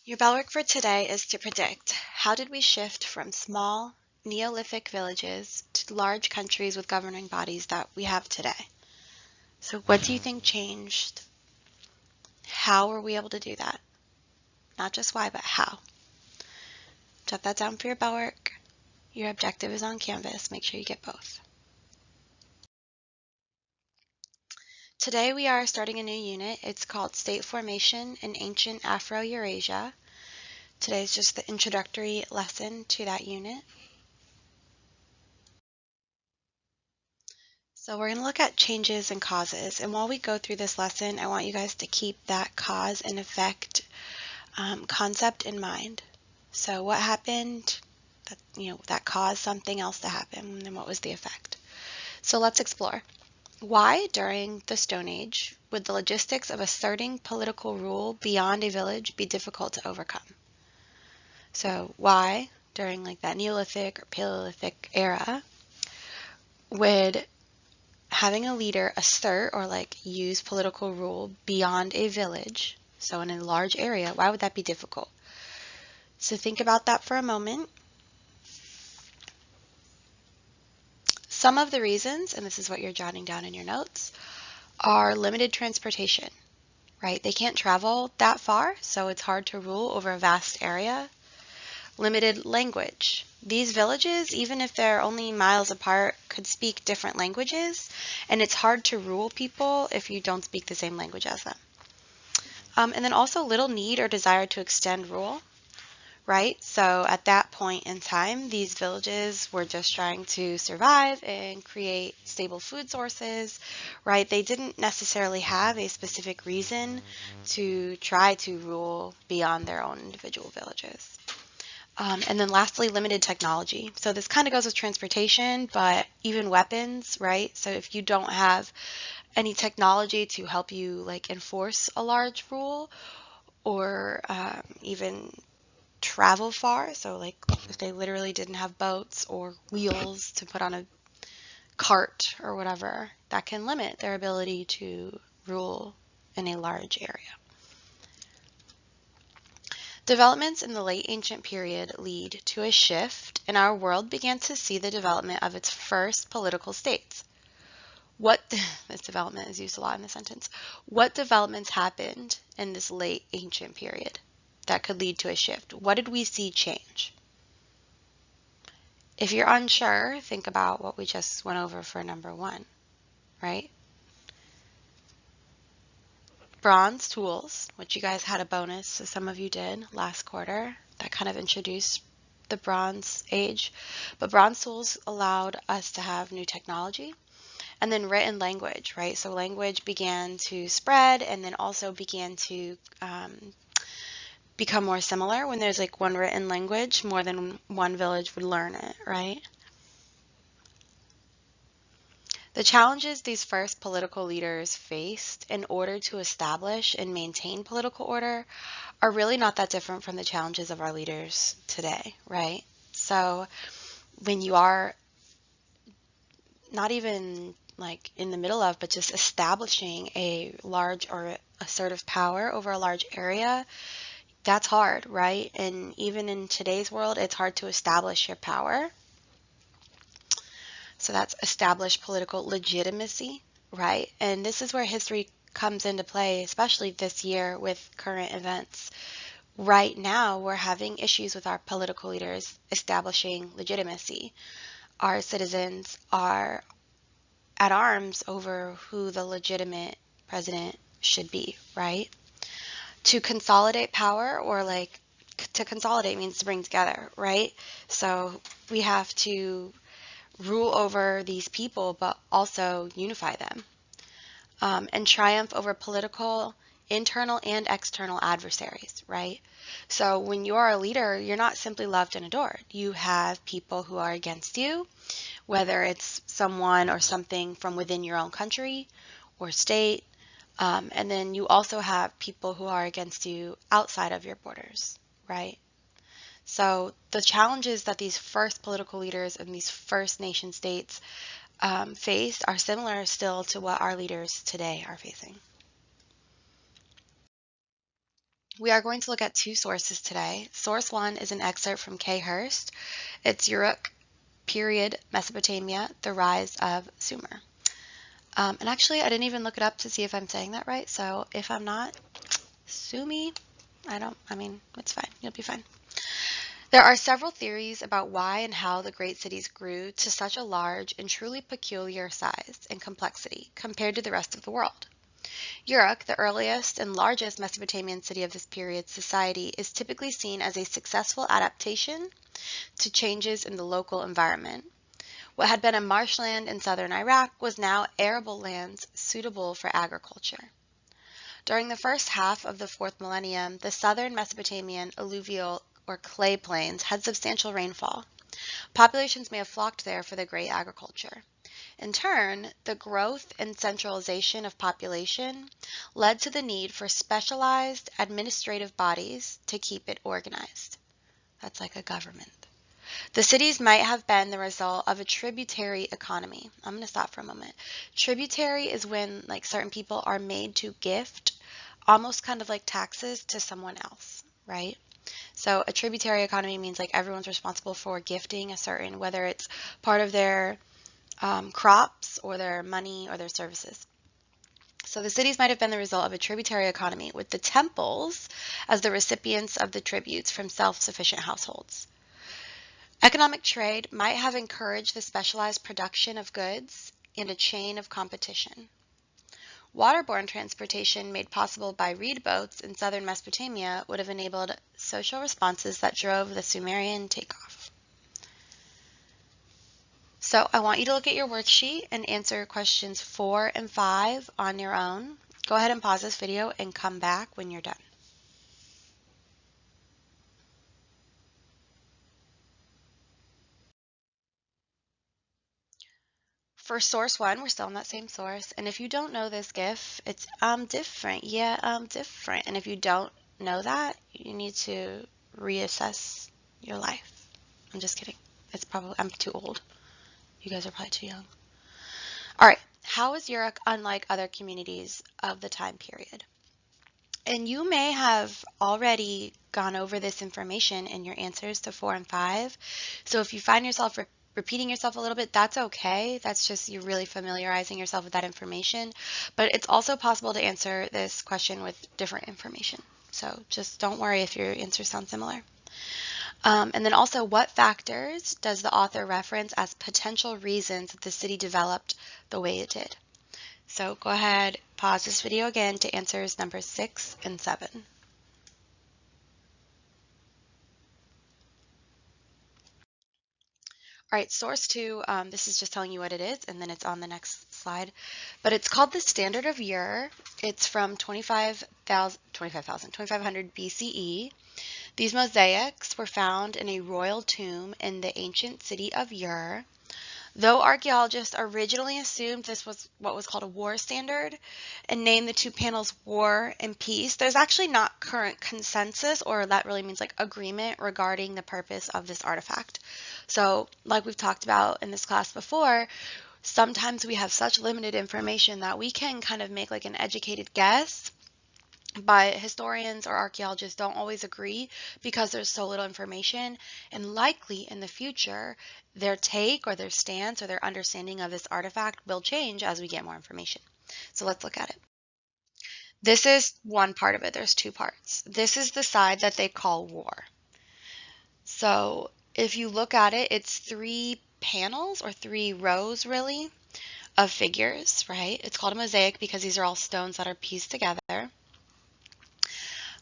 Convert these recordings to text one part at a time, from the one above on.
Your bellwork for today is to predict how did we shift from small Neolithic villages to large countries with governing bodies that we have today. So what do you think changed? How were we able to do that? Not just why, but how. Jot that down for your bellwork. Your objective is on Canvas. Make sure you get both. Today we are starting a new unit. It's called State Formation in Ancient Afro-Eurasia. Today is just the introductory lesson to that unit. So we're going to look at changes and causes. And while we go through this lesson, I want you guys to keep that cause and effect concept in mind. So what happened that caused something else to happen, and what was the effect? So let's explore. Why, during the Stone Age, would the logistics of asserting political rule beyond a village be difficult to overcome? So why, during that Neolithic or Paleolithic era, would having a leader assert or use political rule beyond a village, so in a large area, why would that be difficult? So think about that for a moment. Some of the reasons, and this is what you're jotting down in your notes, are limited transportation, right? They can't travel that far, so it's hard to rule over a vast area. Limited language. These villages, even if they're only miles apart, could speak different languages, and it's hard to rule people if you don't speak the same language as them. And then also little need or desire to extend rule, right? So at that point in time, these villages were just trying to survive and create stable food sources, right? They didn't necessarily have a specific reason to try to rule beyond their own individual villages. And then lastly, limited technology. So this kind of goes with transportation, but even weapons, right? So if you don't have any technology to help you enforce a large rule or even travel far, so if they literally didn't have boats or wheels to put on a cart or whatever, that can limit their ability to rule in a large area. Developments in the late ancient period lead to a shift, and our world began to see the development of its first political states. This development is used a lot in the sentence. What developments happened in this late ancient period that could lead to a shift? What did we see change? If you're unsure, think about what we just went over for number 1, right? Bronze tools, which you guys had a bonus, so some of you did last quarter, that kind of introduced the Bronze Age. But bronze tools allowed us to have new technology. And then written language, right? So language began to spread and then also began to become more similar. When there's one written language, more than one village would learn it, right? The challenges these first political leaders faced in order to establish and maintain political order are really not that different from the challenges of our leaders today, right? So when you are not even in the middle of, but just establishing a large or assertive power over a large area, that's hard, right? And even in today's world, it's hard to establish your power. So that's established political legitimacy, right? And this is where history comes into play, especially this year with current events. Right now, we're having issues with our political leaders establishing legitimacy. Our citizens are at arms over who the legitimate president should be, right? To consolidate power, or to consolidate means to bring together, right? So we have to rule over these people, but also unify them, and triumph over political, internal and external adversaries, right? So when you are a leader, you're not simply loved and adored. You have people who are against you, whether it's someone or something from within your own country or state. And then you also have people who are against you outside of your borders, right? So the challenges that these first political leaders and these first nation states faced are similar still to what our leaders today are facing. We are going to look at two sources today. Source one is an excerpt from K. Hurst. It's Uruk period Mesopotamia, the rise of Sumer. And actually, I didn't even look it up to see if I'm saying that right. So if I'm not, sue me. It's fine. You'll be fine. There are several theories about why and how the great cities grew to such a large and truly peculiar size and complexity compared to the rest of the world. Uruk, the earliest and largest Mesopotamian city of this period society, is typically seen as a successful adaptation to changes in the local environment. What had been a marshland in southern Iraq was now arable lands suitable for agriculture. During the first half of the fourth millennium, the southern Mesopotamian alluvial or clay plains had substantial rainfall. Populations may have flocked there for the great agriculture. In turn, the growth and centralization of population led to the need for specialized administrative bodies to keep it organized. That's like a government. The cities might have been the result of a tributary economy. I'm going to stop for a moment. Tributary is when certain people are made to gift almost kind of like taxes to someone else, right? So a tributary economy means everyone's responsible for gifting a certain, whether it's part of their crops or their money or their services. So the cities might have been the result of a tributary economy, with the temples as the recipients of the tributes from self-sufficient households. Economic trade might have encouraged the specialized production of goods and a chain of competition. Waterborne transportation made possible by reed boats in southern Mesopotamia would have enabled social responses that drove the Sumerian takeoff. So I want you to look at your worksheet and answer questions 4 and 5 on your own. Go ahead and pause this video and come back when you're done. For source 1, we're still in that same source. And if you don't know this GIF, it's different. Yeah, different. And if you don't know that, you need to reassess your life. I'm just kidding. I'm too old. You guys are probably too young. All right. How is Uruk unlike other communities of the time period? And you may have already gone over this information in your answers to 4 and 5. So if you find yourself repeating yourself a little bit, that's okay. That's just you really familiarizing yourself with that information. But it's also possible to answer this question with different information. So just don't worry if your answers sound similar. And then also, what factors does the author reference as potential reasons that the city developed the way it did? So go ahead, pause this video again to answers number 6 and 7. All right, source 2, this is just telling you what it is, and then it's on the next slide. But it's called the Standard of Ur. It's from 2500 BCE. These mosaics were found in a royal tomb in the ancient city of Ur. Though archaeologists originally assumed this was what was called a war standard and named the two panels War and Peace, there's actually not current consensus, or that really means agreement regarding the purpose of this artifact. So like we've talked about in this class before, sometimes we have such limited information that we can kind of make an educated guess, but historians or archaeologists don't always agree because there's so little information, and likely in the future their take or their stance or their understanding of this artifact will change as we get more information. So let's look at it. This is one part of it. There's two parts. This is the side that they call war. So if you look at it, it's 3 panels or 3 rows really of figures, right? It's called a mosaic because these are all stones that are pieced together.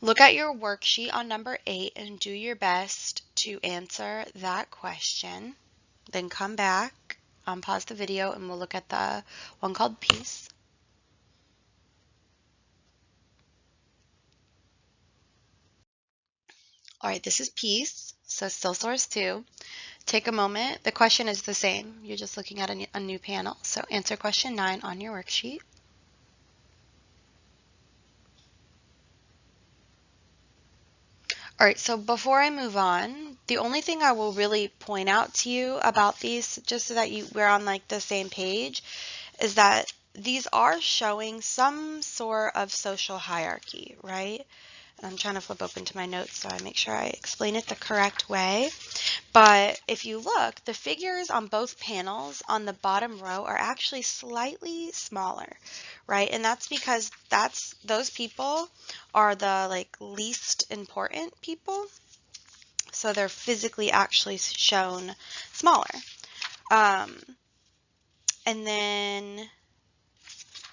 Look at your worksheet on number 8 and do your best to answer that question. Then come back, pause the video, and we'll look at the one called Peace. All right, this is Peace, so still source 2. Take a moment. The question is the same. You're just looking at a new panel. So answer question 9 on your worksheet. All right, so before I move on, the only thing I will really point out to you about these, just so that we're on the same page, is that these are showing some sort of social hierarchy, right? I'm trying to flip open to my notes so I make sure I explain it the correct way. But if you look, the figures on both panels on the bottom row are actually slightly smaller, right? And that's because those people are the like least important people. So they're physically actually shown smaller. And then,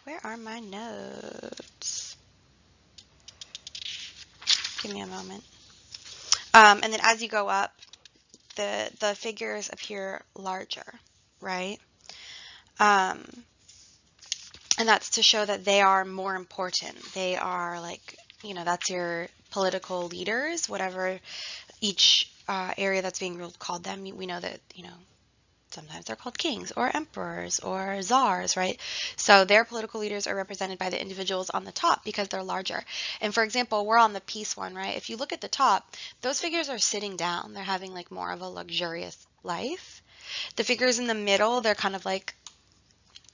where are my notes? Give me a moment. And then as you go up, the figures appear larger, right? And that's to show that they are more important. They are like, that's your political leaders, whatever each area that's being ruled called them. We know that, sometimes they're called kings or emperors or czars, right? So their political leaders are represented by the individuals on the top because they're larger. And for example, we're on the peace one, right? If you look at the top, those figures are sitting down. They're having like more of a luxurious life. The figures in the middle, they're kind of like,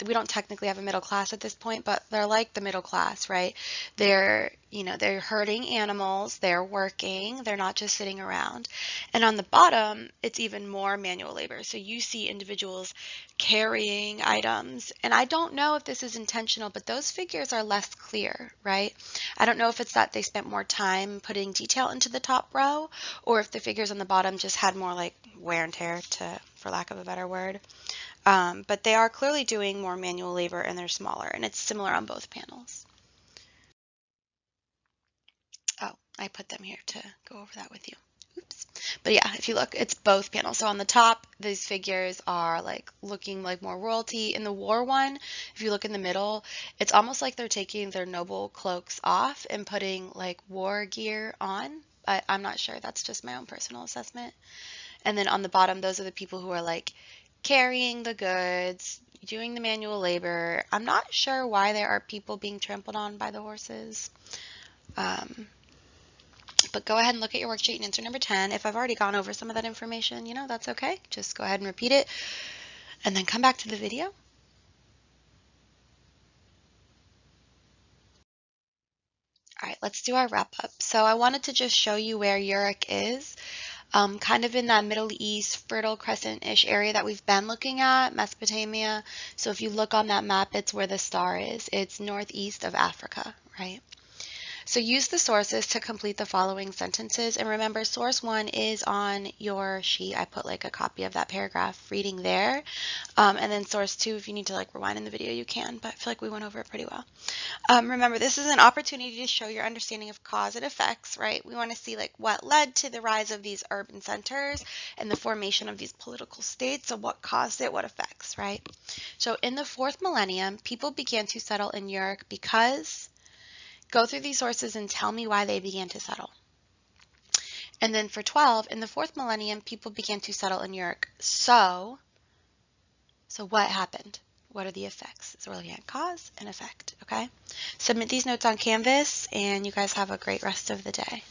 we don't technically have a middle class at this point, but they're like the middle class, right? They're, they're herding animals, they're working, they're not just sitting around. And on the bottom, it's even more manual labor. So you see individuals carrying items. And I don't know if this is intentional, but those figures are less clear, right? I don't know if it's that they spent more time putting detail into the top row, or if the figures on the bottom just had more like wear and tear, for lack of a better word. But they are clearly doing more manual labor and they're smaller, and it's similar on both panels. Oh, I put them here to go over that with you. Oops. But yeah, if you look, it's both panels. So on the top, these figures are like looking like more royalty. In the war one, if you look in the middle, it's almost like they're taking their noble cloaks off and putting like war gear on. But I'm not sure. That's just my own personal assessment. And then on the bottom, those are the people who are like carrying the goods, doing the manual labor. I'm not sure why there are people being trampled on by the horses. But go ahead and look at your worksheet and answer number 10. If I've already gone over some of that information, that's okay. Just go ahead and repeat it and then come back to the video. All right, let's do our wrap up. So I wanted to just show you where Uruk is. Kind of in that Middle East, Fertile Crescent-ish area that we've been looking at, Mesopotamia. So if you look on that map, it's where the star is. It's northeast of Africa, right? So use the sources to complete the following sentences. And remember, source 1 is on your sheet. I put like a copy of that paragraph reading there. And then source 2, if you need to like rewind in the video, you can, but I feel like we went over it pretty well. Remember, this is an opportunity to show your understanding of cause and effects, right? We want to see like what led to the rise of these urban centers and the formation of these political states. So what caused it, what effects, right? So in the 4th millennium, people began to settle in Uruk because, go through these sources and tell me why they began to settle. And then for 12, in the 4th millennium, people began to settle in Uruk. So what happened? What are the effects? So we're looking at cause and effect, okay? Submit these notes on Canvas, and you guys have a great rest of the day.